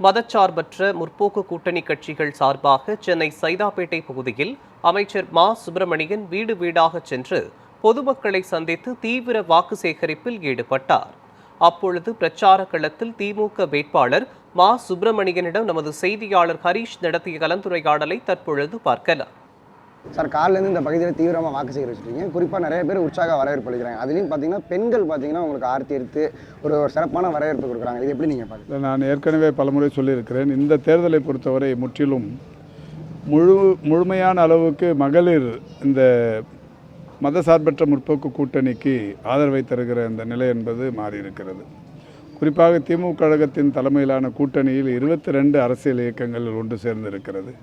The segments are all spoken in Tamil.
மதச்சார்பற்ற முற்போக்கு கூட்டணி கட்சிகள் சார்பாக சென்னை சைதாப்பேட்டை பகுதியில் அமைச்சர் மா சுப்பிரமணியன் வீடு வீடாக சென்று பொதுமக்களை சந்தித்து தீவிர வாக்கு சேகரிப்பில் ஈடுபட்டார். அப்பொழுது பிரச்சார களத்தில் திமுக வேட்பாளர் மா சுப்பிரமணியனிடம் நமது செய்தியாளர் ஹரீஷ் நடத்திய கலந்துரையாடலை தற்பொழுது பார்க்கலாம். சார், காலிலேருந்து இந்த பகுதியில் தீவிரமாக வாக்கு சேகரிச்சிருக்கீங்க. குறிப்பாக நிறைய பேர் உற்சாக வரவேற்பு அளிக்கிறாங்க. அதுலேயும் பார்த்தீங்கன்னா பெண்கள் பார்த்தீங்கன்னா உங்களுக்கு ஆர்த்தி எடுத்து ஒரு சிறப்பான வரவேற்பு கொடுக்குறாங்க. இது எப்படி நீங்கள் பார்க்குறீங்க? நான் ஏற்கனவே பலமுறை சொல்லியிருக்கிறேன். இந்த தேர்தலை பொறுத்தவரை முற்றிலும் முழுமையான அளவுக்கு மகளிர் இந்த மதசார்பற்ற முற்போக்கு கூட்டணிக்கு ஆதரவை தருகிற இந்த நிலை என்பது மாறியிருக்கிறது. குறிப்பாக திமுக கழகத்தின் தலைமையிலான கூட்டணியில் 22 அரசியல் இயக்கங்கள் ஒன்று சேர்ந்திருக்கிறது.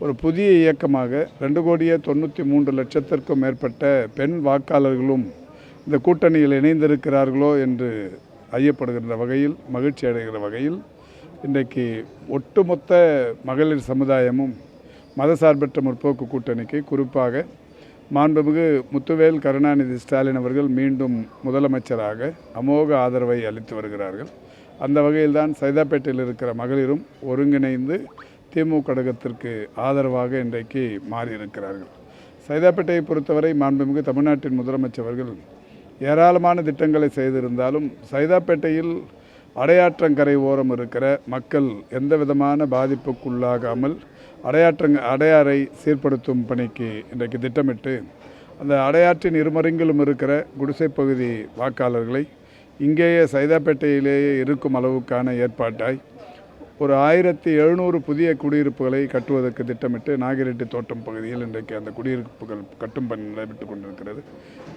ஒரு புதிய இயக்கமாக 2,93,00,000 மேற்பட்ட பெண் வாக்காளர்களும் இந்த கூட்டணியில் இணைந்திருக்கிறார்களோ என்று ஐயப்படுகின்ற வகையில், மகிழ்ச்சி அடைகிற வகையில் இன்றைக்கு ஒட்டுமொத்த மகளிர் சமுதாயமும் மதசார்பற்ற முற்போக்கு கூட்டணிக்கு, குறிப்பாக மாண்புமிகு முத்துவேல் கருணாநிதி ஸ்டாலின் அவர்கள் மீண்டும் முதலமைச்சராக அமோக ஆதரவை அளித்து வருகிறார்கள். அந்த வகையில்தான் சைதாப்பேட்டையில் இருக்கிற மகளிரும் ஒருங்கிணைந்து திமுக கழகத்திற்கு ஆதரவாக இன்றைக்கு மாறியிருக்கிறார்கள். சைதாப்பேட்டையை பொறுத்தவரை மாண்புமிகு தமிழ்நாட்டின் முதலமைச்சர் அவர்கள் ஏராளமான திட்டங்களை செய்திருந்தாலும் சைதாப்பேட்டையில் அடையாற்றங்கரை ஓரம் இருக்கிற மக்கள் எந்த விதமான பாதிப்புக்குள்ளாகாமல் அடையாறை சீர்படுத்தும் பணிக்கு இன்றைக்கு திட்டமிட்டு அந்த அடையாற்றின் இருமருங்கிலும் இருக்கிற குடிசை பகுதி வாக்காளர்களை இங்கேயே சைதாப்பேட்டையிலேயே இருக்கும் அளவுக்கான ஏற்பாட்டாய் ஒரு 1700 புதிய குடியிருப்புகளை கட்டுவதற்கு திட்டமிட்டு நாகிரெட்டி தோட்டம் பகுதியில் இன்றைக்கு அந்த குடியிருப்புகள் கட்டும் பணி நடைபெற்று கொண்டிருக்கிறது.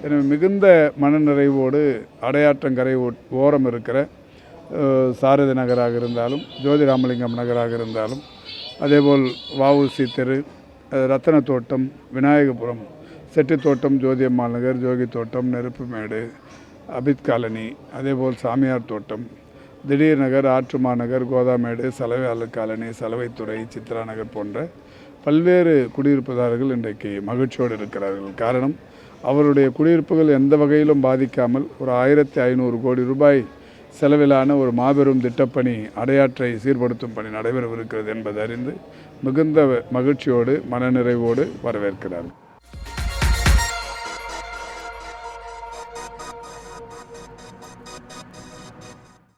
எனவே மிகுந்த மனநிறைவோடு அடையாற்றங்கரை ஓரம் இருக்கிற சாரதி நகராக இருந்தாலும், ஜோதிராமலிங்கம் நகராக இருந்தாலும், அதேபோல் வஉசி தெரு, ரத்தன தோட்டம், விநாயகபுரம், செட்டி தோட்டம், ஜோதியம்மாள் நகர், ஜோகி தோட்டம், நெருப்புமேடு, அபித் காலனி, அதேபோல் சாமியார் தோட்டம், திடீர் நகர், ஆற்றுமா நகர், கோதாமேடு, சலவையாளர் காலனி, சலவைத்துறை, சித்ரா நகர் போன்ற பல்வேறு குடியிருப்புதாரர்கள் இன்றைக்கு மகிழ்ச்சியோடு இருக்கிறார்கள். காரணம், அவருடைய குடியிருப்புகள் எந்த வகையிலும் பாதிக்காமல் ஒரு 1500 கோடி ரூபாய் செலவிலான ஒரு மாபெரும் திட்டப்பணி, அடையாற்றை சீர்படுத்தும் பணி நடைபெறவிருக்கிறது என்பதை அறிந்து மிகுந்த மகிழ்ச்சியோடு மனநிறைவோடு வரவேற்கிறார்கள்.